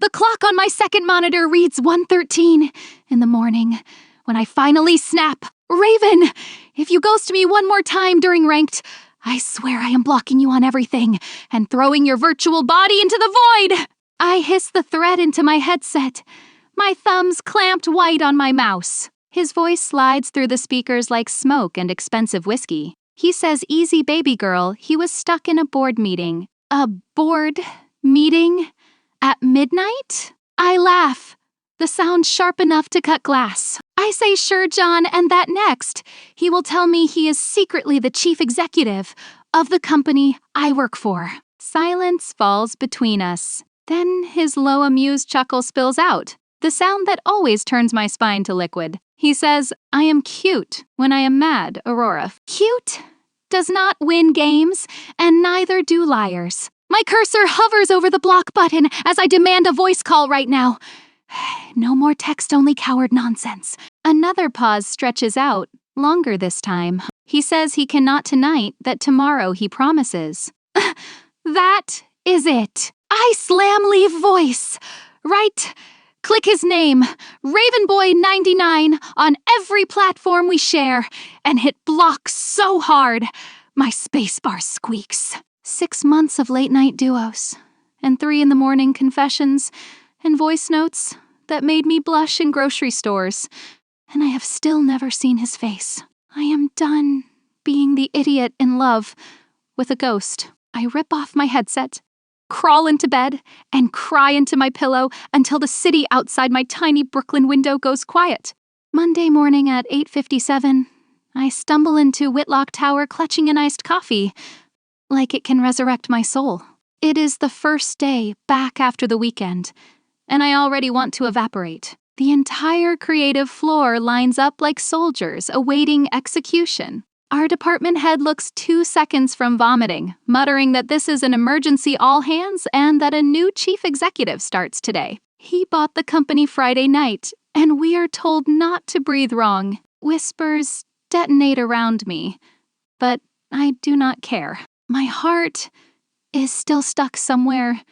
The clock on my second monitor reads 1:13 in the morning when I finally snap. Raven, if you ghost me one more time during ranked, I swear I am blocking you on everything and throwing your virtual body into the void. I hiss the threat into my headset, my thumbs clamped white on my mouse. His voice slides through the speakers like smoke and expensive whiskey. He says, "Easy, baby girl, he was stuck in a board meeting." A board meeting? At midnight? I laugh, the sound sharp enough to cut glass. I say, "Sure, John, and that next. He will tell me he is secretly the chief executive of the company I work for." Silence falls between us. Then his low, amused chuckle spills out, the sound that always turns my spine to liquid. He says, "I am cute when I am mad, Aurora." Cute does not win games, and neither do liars. My cursor hovers over the block button as I demand a voice call right now. No more text-only coward nonsense. Another pause stretches out, longer this time. He says he cannot tonight, that tomorrow he promises. That is it. I slam leave voice. Right. Click his name, Ravenboy99, on every platform we share, and hit block so hard, my spacebar squeaks. 6 months of late-night duos, and 3 in the morning confessions, and voice notes that made me blush in grocery stores, and I have still never seen his face. I am done being the idiot in love with a ghost. I rip off my headset, crawl into bed, and cry into my pillow until the city outside my tiny Brooklyn window goes quiet. Monday morning at 8:57, I stumble into Whitlock Tower clutching an iced coffee, like it can resurrect my soul. It is the first day back after the weekend, and I already want to evaporate. The entire creative floor lines up like soldiers awaiting execution. Our department head looks 2 seconds from vomiting, muttering that this is an emergency all hands and that a new chief executive starts today. He bought the company Friday night, and we are told not to breathe wrong. Whispers detonate around me, but I do not care. My heart is still stuck somewhere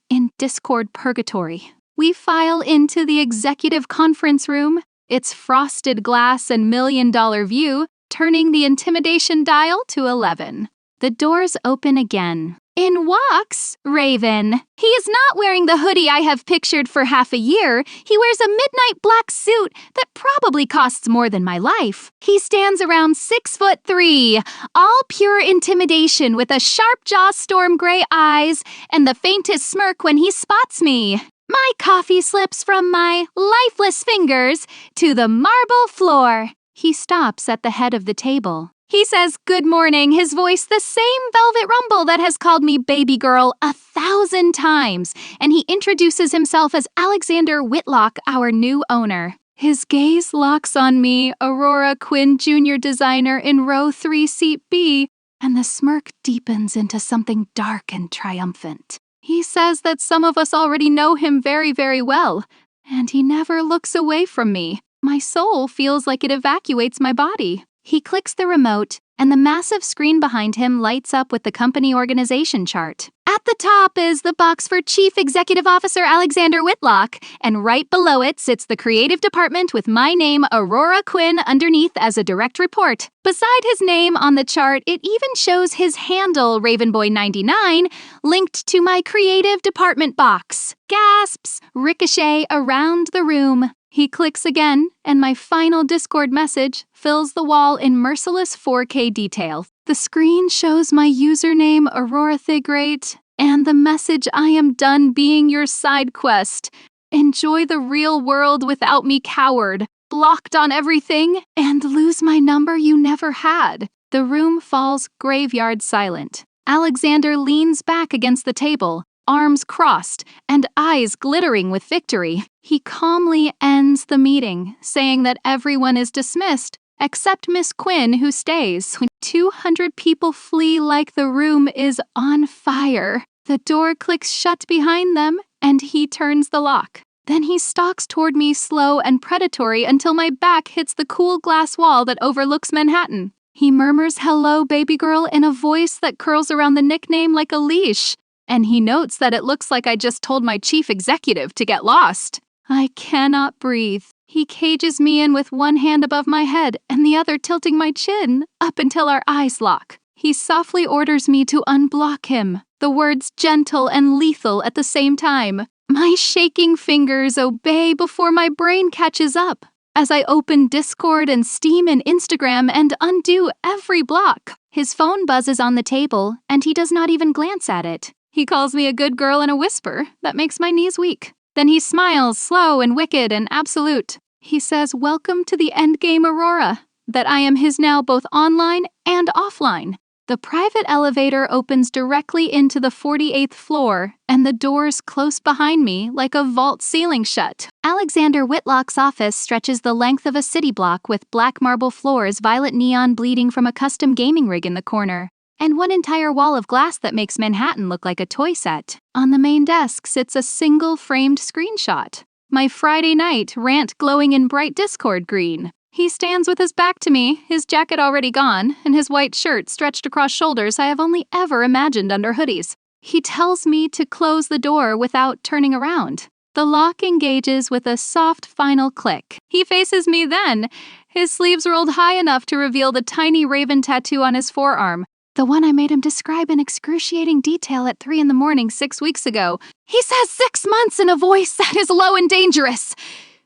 in Discord purgatory. We file into the executive conference room, its frosted glass and $1,000,000 view, turning the intimidation dial to 11. The doors open again. In walks Raven. He is not wearing the hoodie I have pictured for half a year. He wears a midnight black suit that probably costs more than my life. He stands around 6'3", all pure intimidation with a sharp jaw, storm gray eyes, and the faintest smirk when he spots me. My coffee slips from my lifeless fingers to the marble floor. He stops at the head of the table. He says good morning, his voice the same velvet rumble that has called me baby girl 1,000 times, and he introduces himself as Alexander Whitlock, our new owner. His gaze locks on me, Aurora Quinn Jr. designer in row 3 seat B, and the smirk deepens into something dark and triumphant. He says that some of us already know him very, very well, and he never looks away from me. My soul feels like it evacuates my body. He clicks the remote, and the massive screen behind him lights up with the company organization chart. At the top is the box for Chief Executive Officer Alexander Whitlock, and right below it sits the creative department with my name, Aurora Quinn, underneath as a direct report. Beside his name on the chart, it even shows his handle, Ravenboy99, linked to my creative department box. Gasps ricochet around the room. He clicks again, and my final Discord message fills the wall in merciless 4K detail. The screen shows my username, Aurora Thigrate, and the message, "I am done being your side quest. Enjoy the real world without me, coward. Blocked on everything, and lose my number you never had." The room falls graveyard silent. Alexander leans back against the table, arms crossed, and eyes glittering with victory. He calmly ends the meeting, saying that everyone is dismissed, except Miss Quinn, who stays. When 200 people flee like the room is on fire. The door clicks shut behind them, and he turns the lock. Then he stalks toward me slow and predatory until my back hits the cool glass wall that overlooks Manhattan. He murmurs hello, baby girl, in a voice that curls around the nickname like a leash. And he notes that it looks like I just told my chief executive to get lost. I cannot breathe. He cages me in with one hand above my head and the other tilting my chin up until our eyes lock. He softly orders me to unblock him, the words gentle and lethal at the same time. My shaking fingers obey before my brain catches up as I open Discord and Steam and Instagram and undo every block. His phone buzzes on the table, and he does not even glance at it. He calls me a good girl in a whisper that makes my knees weak. Then he smiles, slow and wicked and absolute. He says, "Welcome to the endgame, Aurora," that I am his now both online and offline. The private elevator opens directly into the 48th floor, and the doors close behind me like a vault ceiling shut. Alexander Whitlock's office stretches the length of a city block with black marble floors, violet neon bleeding from a custom gaming rig in the corner, and one entire wall of glass that makes Manhattan look like a toy set. On the main desk sits a single framed screenshot. My Friday night rant glowing in bright Discord green. He stands with his back to me, his jacket already gone, and his white shirt stretched across shoulders I have only ever imagined under hoodies. He tells me to close the door without turning around. The lock engages with a soft final click. He faces me then, his sleeves rolled high enough to reveal the tiny raven tattoo on his forearm, the one I made him describe in excruciating detail at 3 a.m. 6 weeks ago. He says 6 months in a voice that is low and dangerous.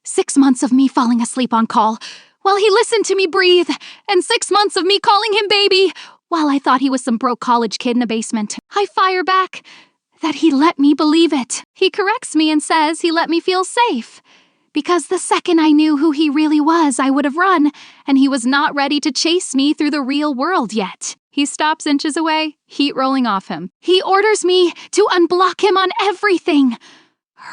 6 months of me falling asleep on call, while he listened to me breathe, and 6 months of me calling him baby, while I thought he was some broke college kid in a basement. I fire back that he let me believe it. He corrects me and says he let me feel safe, because the second I knew who he really was, I would have run, and he was not ready to chase me through the real world yet. He stops inches away, heat rolling off him. He orders me to unblock him on everything.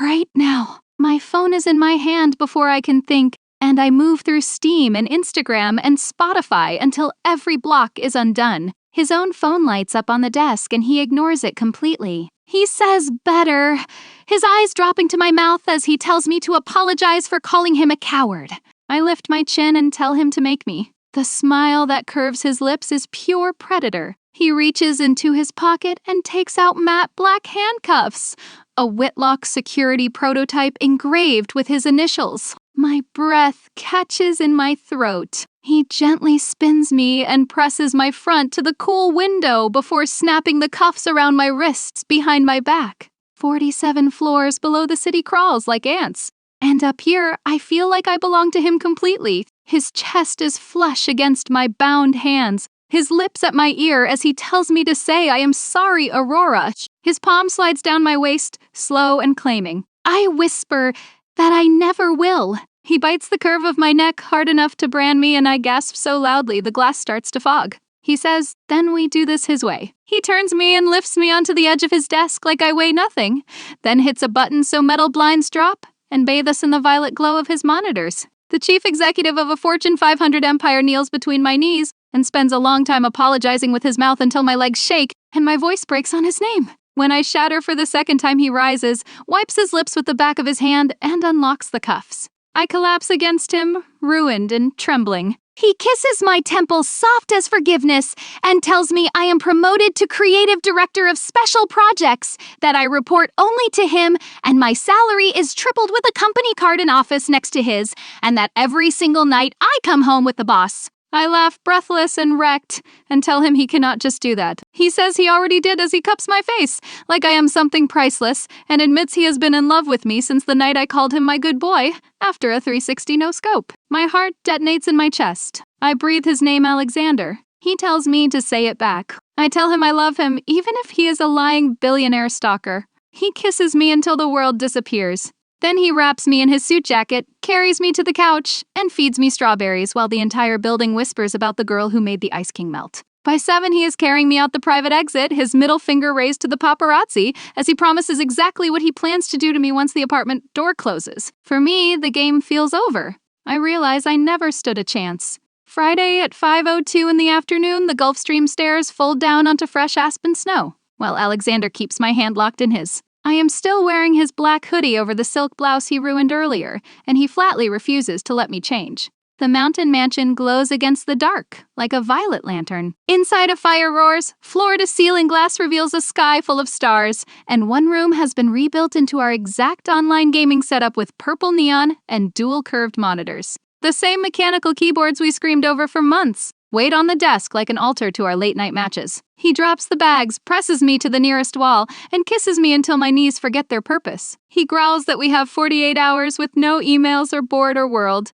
Right now, my phone is in my hand before I can think, and I move through Steam and Instagram and Spotify until every block is undone. His own phone lights up on the desk and he ignores it completely. He says better, his eyes dropping to my mouth as he tells me to apologize for calling him a coward. I lift my chin and tell him to make me. The smile that curves his lips is pure predator. He reaches into his pocket and takes out matte black handcuffs, a Whitlock security prototype engraved with his initials. My breath catches in my throat. He gently spins me and presses my front to the cool window before snapping the cuffs around my wrists behind my back. 47 floors below the city crawls like ants. And up here, I feel like I belong to him completely. His chest is flush against my bound hands, his lips at my ear as he tells me to say I am sorry, Aurora. His palm slides down my waist, slow and claiming. I whisper that I never will. He bites the curve of my neck hard enough to brand me, and I gasp so loudly the glass starts to fog. He says, "Then we do this his way." He turns me and lifts me onto the edge of his desk like I weigh nothing, then hits a button so metal blinds drop and bathe us in the violet glow of his monitors. The chief executive of a Fortune 500 empire kneels between my knees and spends a long time apologizing with his mouth until my legs shake and my voice breaks on his name. When I shatter for the second time, he rises, wipes his lips with the back of his hand, and unlocks the cuffs. I collapse against him, ruined and trembling. He kisses my temples soft as forgiveness and tells me I am promoted to creative director of special projects, that I report only to him, and my salary is tripled with a company card in office next to his, and that every single night I come home with the boss. I laugh breathless and wrecked and tell him he cannot just do that. He says he already did as he cups my face, like I am something priceless, and admits he has been in love with me since the night I called him my good boy, after a 360 no-scope. My heart detonates in my chest. I breathe his name Alexander. He tells me to say it back. I tell him I love him, even if he is a lying billionaire stalker. He kisses me until the world disappears. Then he wraps me in his suit jacket, carries me to the couch, and feeds me strawberries while the entire building whispers about the girl who made the Ice King melt. By 7, he is carrying me out the private exit, his middle finger raised to the paparazzi, as he promises exactly what he plans to do to me once the apartment door closes. For me, the game feels over. I realize I never stood a chance. Friday at 5:02 in the afternoon, the Gulf Stream stairs fold down onto fresh aspen snow, while Alexander keeps my hand locked in his. I am still wearing his black hoodie over the silk blouse he ruined earlier, and he flatly refuses to let me change. The mountain mansion glows against the dark, like a violet lantern. Inside a fire roars, floor-to-ceiling glass reveals a sky full of stars, and one room has been rebuilt into our exact online gaming setup with purple neon and dual-curved monitors. The same mechanical keyboards we screamed over for months wait on the desk like an altar to our late-night matches. He drops the bags, presses me to the nearest wall, and kisses me until my knees forget their purpose. He growls that we have 48 hours with no emails or board or world.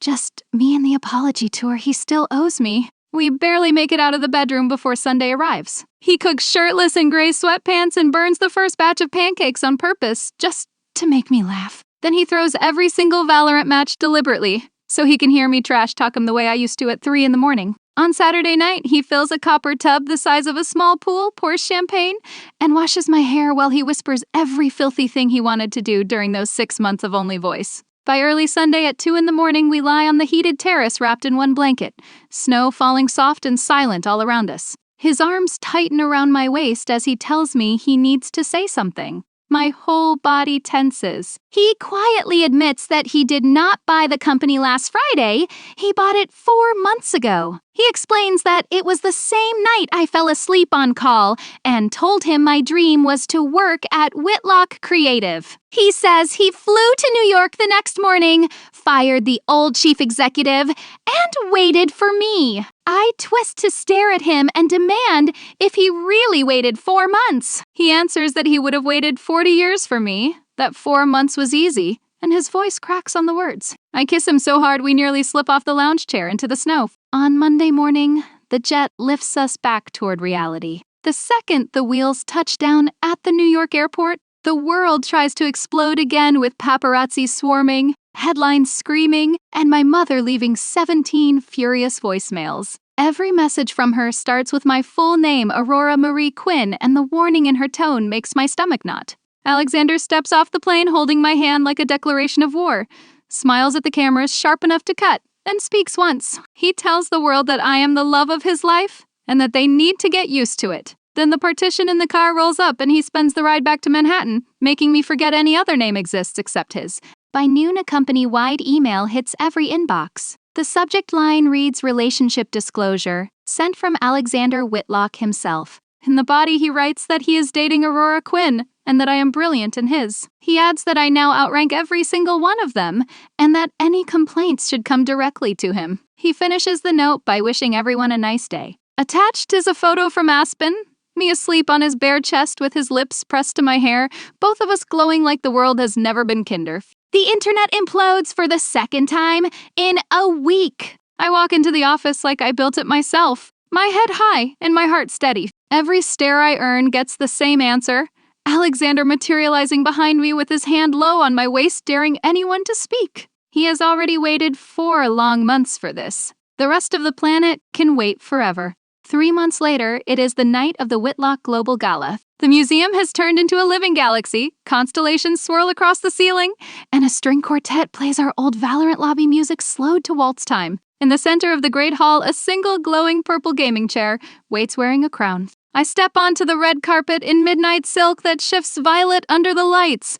Just me and the apology tour he still owes me. We barely make it out of the bedroom before Sunday arrives. He cooks shirtless in gray sweatpants and burns the first batch of pancakes on purpose, just to make me laugh. Then he throws every single Valorant match deliberately, so he can hear me trash talk him the way I used to at 3 in the morning. On Saturday night, he fills a copper tub the size of a small pool, pours champagne, and washes my hair while he whispers every filthy thing he wanted to do during those 6 months of only voice. By early Sunday at 2 in the morning, we lie on the heated terrace wrapped in one blanket, snow falling soft and silent all around us. His arms tighten around my waist as he tells me he needs to say something. My whole body tenses. He quietly admits that he did not buy the company last Friday. He bought it 4 months ago. He explains that it was the same night I fell asleep on call and told him my dream was to work at Whitlock Creative. He says he flew to New York the next morning, fired the old chief executive, and waited for me. I twist to stare at him and demand if he really waited 4 months. He answers that he would have waited 40 years for me, that 4 months was easy, and his voice cracks on the words. I kiss him so hard we nearly slip off the lounge chair into the snow. On Monday morning, the jet lifts us back toward reality. The second the wheels touch down at the New York airport, the world tries to explode again with paparazzi swarming, headlines screaming, and my mother leaving 17 furious voicemails. Every message from her starts with my full name, Aurora Marie Quinn, and the warning in her tone makes my stomach knot. Alexander steps off the plane holding my hand like a declaration of war, smiles at the cameras sharp enough to cut, and speaks once. He tells the world that I am the love of his life and that they need to get used to it. Then the partition in the car rolls up and he spends the ride back to Manhattan, making me forget any other name exists except his. By noon, a company-wide email hits every inbox. The subject line reads relationship disclosure, sent from Alexander Whitlock himself. In the body, he writes that he is dating Aurora Quinn and that I am brilliant in his. He adds that I now outrank every single one of them and that any complaints should come directly to him. He finishes the note by wishing everyone a nice day. Attached is a photo from Aspen, me asleep on his bare chest with his lips pressed to my hair, both of us glowing like the world has never been kinder. The internet implodes for the second time in a week. I walk into the office like I built it myself, my head high and my heart steady. Every stare I earn gets the same answer. Alexander materializing behind me with his hand low on my waist, daring anyone to speak. He has already waited 4 long months for this. The rest of the planet can wait forever. 3 months later, it is the night of the Whitlock Global Gala. The museum has turned into a living galaxy, constellations swirl across the ceiling, and a string quartet plays our old Valorant lobby music slowed to waltz time. In the center of the great hall, a single glowing purple gaming chair waits wearing a crown. I step onto the red carpet in midnight silk that shifts violet under the lights,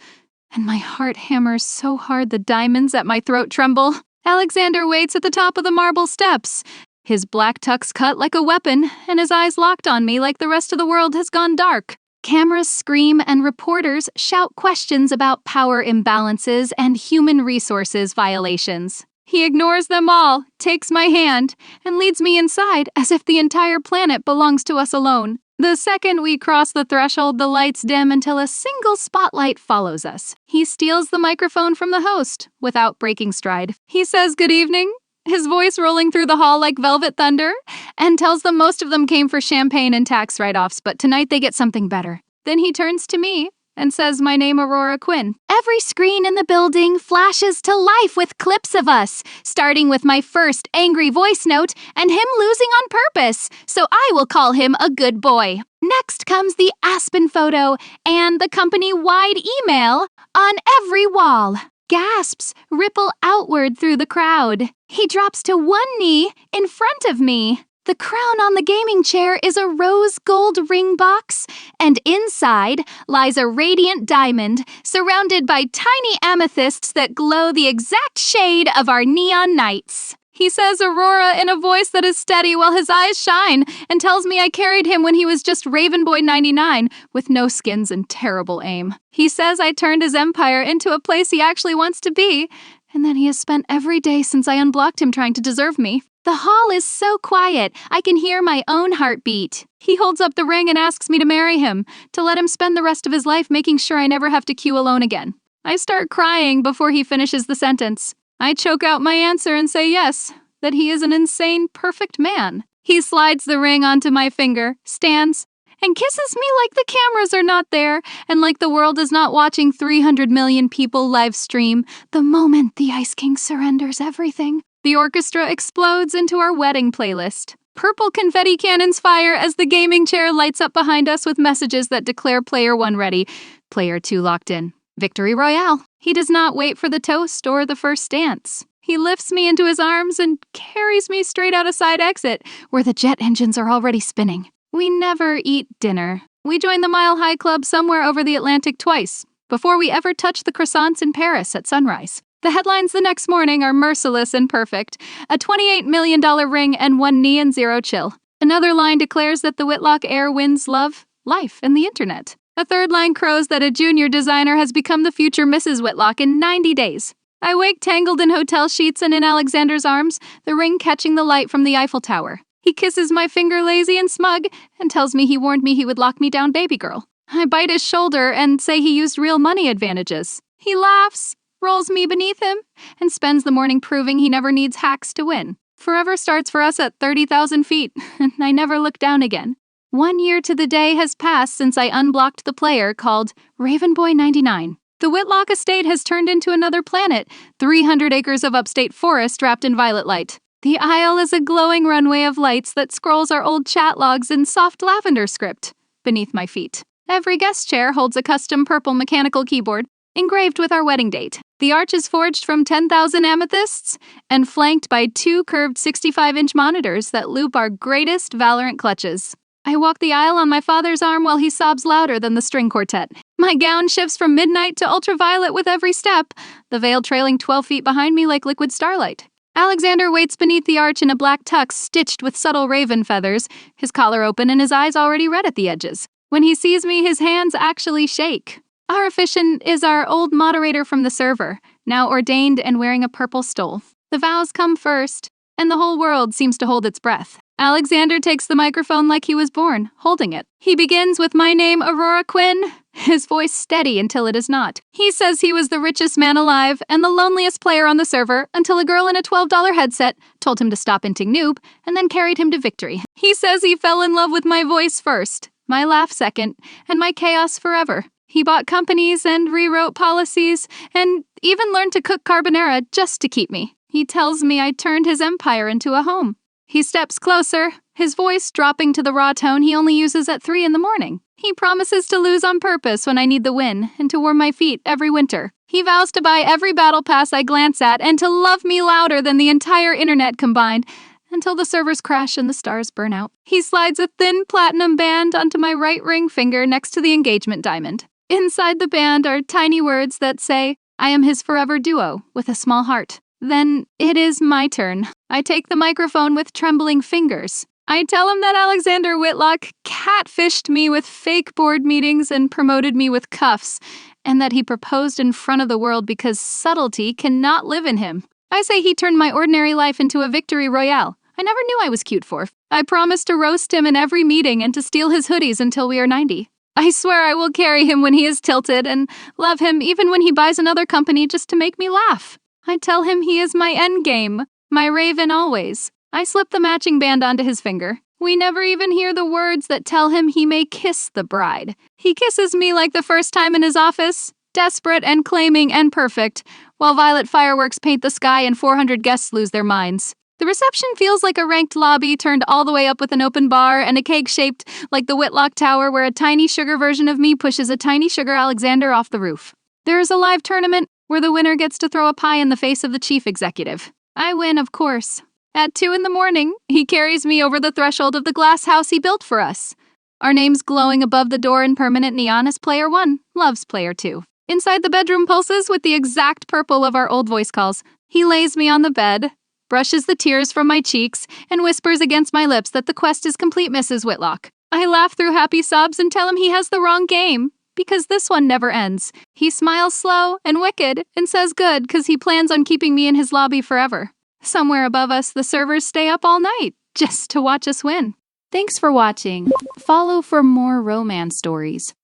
and my heart hammers so hard the diamonds at my throat tremble. Alexander waits at the top of the marble steps, his black tux cut like a weapon, and his eyes locked on me like the rest of the world has gone dark. Cameras scream and reporters shout questions about power imbalances and human resources violations. He ignores them all, takes my hand, and leads me inside as if the entire planet belongs to us alone. The second we cross the threshold, the lights dim until a single spotlight follows us. He steals the microphone from the host without breaking stride. He says good evening, his voice rolling through the hall like velvet thunder, and tells them most of them came for champagne and tax write-offs, but tonight they get something better. Then he turns to me and says my name, Aurora Quinn. Every screen in the building flashes to life with clips of us, starting with my first angry voice note and him losing on purpose, so I will call him a good boy. Next comes the Aspen photo and the company-wide email on every wall. Gasps ripple outward through the crowd. He drops to one knee in front of me. The crown on the gaming chair is a rose gold ring box, and inside lies a radiant diamond surrounded by tiny amethysts that glow the exact shade of our neon nights. He says Aurora in a voice that is steady while his eyes shine, and tells me I carried him when he was just Ravenboy 99 with no skins and terrible aim. He says I turned his empire into a place he actually wants to be, and that he has spent every day since I unblocked him trying to deserve me. The hall is so quiet, I can hear my own heartbeat. He holds up the ring and asks me to marry him, to let him spend the rest of his life making sure I never have to queue alone again. I start crying before he finishes the sentence. I choke out my answer and say yes, that he is an insane, perfect man. He slides the ring onto my finger, stands, and kisses me like the cameras are not there, and like the world is not watching 300 million people live stream the moment the Ice King surrenders everything. The orchestra explodes into our wedding playlist. Purple confetti cannons fire as the gaming chair lights up behind us with messages that declare Player 1 ready, Player 2 locked in. Victory Royale. He does not wait for the toast or the first dance. He lifts me into his arms and carries me straight out a side exit, where the jet engines are already spinning. We never eat dinner. We join the Mile High Club somewhere over the Atlantic twice, before we ever touch the croissants in Paris at sunrise. The headlines the next morning are merciless and perfect. A $28 million ring and 1 knee and 0 chill. Another line declares that the Whitlock heir wins love, life, and the internet. A third line crows that a junior designer has become the future Mrs. Whitlock in 90 days. I wake tangled in hotel sheets and in Alexander's arms, the ring catching the light from the Eiffel Tower. He kisses my finger lazy and smug and tells me he warned me he would lock me down, baby girl. I bite his shoulder and say he used real money advantages. He laughs, rolls me beneath him, and spends the morning proving he never needs hacks to win. Forever starts for us at 30,000 feet, and I never look down again. 1 year to the day has passed since I unblocked the player called Ravenboy 99. The Whitlock estate has turned into another planet, 300 acres of upstate forest wrapped in violet light. The aisle is a glowing runway of lights that scrolls our old chat logs in soft lavender script beneath my feet. Every guest chair holds a custom purple mechanical keyboard, engraved with our wedding date. The arch is forged from 10,000 amethysts and flanked by 2 curved 65-inch monitors that loop our greatest Valorant clutches. I walk the aisle on my father's arm while he sobs louder than the string quartet. My gown shifts from midnight to ultraviolet with every step, the veil trailing 12 feet behind me like liquid starlight. Alexander waits beneath the arch in a black tux stitched with subtle raven feathers, his collar open and his eyes already red at the edges. When he sees me, his hands actually shake. Our officiant is our old moderator from the server, now ordained and wearing a purple stole. The vows come first, and the whole world seems to hold its breath. Alexander takes the microphone like he was born, holding it. He begins with my name, Aurora Quinn, his voice steady until it is not. He says he was the richest man alive and the loneliest player on the server until a girl in a $12 headset told him to stop inting noob and then carried him to victory. He says he fell in love with my voice first, my laugh second, and my chaos forever. He bought companies and rewrote policies and even learned to cook carbonara just to keep me. He tells me I turned his empire into a home. He steps closer, his voice dropping to the raw tone he only uses at 3 in the morning. He promises to lose on purpose when I need the win and to warm my feet every winter. He vows to buy every battle pass I glance at and to love me louder than the entire internet combined until the servers crash and the stars burn out. He slides a thin platinum band onto my right ring finger next to the engagement diamond. Inside the band are tiny words that say, I am his forever duo with a small heart. Then it is my turn. I take the microphone with trembling fingers. I tell him that Alexander Whitlock catfished me with fake board meetings and promoted me with cuffs, and that he proposed in front of the world because subtlety cannot live in him. I say he turned my ordinary life into a victory royale. I never knew I was cute for. I promise to roast him in every meeting and to steal his hoodies until we are 90. I swear I will carry him when he is tilted and love him even when he buys another company just to make me laugh. I tell him he is my endgame, my raven always. I slip the matching band onto his finger. We never even hear the words that tell him he may kiss the bride. He kisses me like the first time in his office, desperate and claiming and perfect, while violet fireworks paint the sky and 400 guests lose their minds. The reception feels like a ranked lobby turned all the way up with an open bar and a cake shaped like the Whitlock Tower where a tiny sugar version of me pushes a tiny sugar Alexander off the roof. There is a live tournament where the winner gets to throw a pie in the face of the chief executive. I win, of course. At 2 in the morning, he carries me over the threshold of the glass house he built for us. Our names glowing above the door in permanent neon as Player 1 loves Player 2. Inside the bedroom pulses with the exact purple of our old voice calls. He lays me on the bed, brushes the tears from my cheeks, and whispers against my lips that the quest is complete, Mrs. Whitlock. I laugh through happy sobs and tell him he has the wrong game, because this one never ends. He smiles slow and wicked and says good because he plans on keeping me in his lobby forever. Somewhere above us, the servers stay up all night just to watch us win. Thanks for watching. Follow for more romance stories.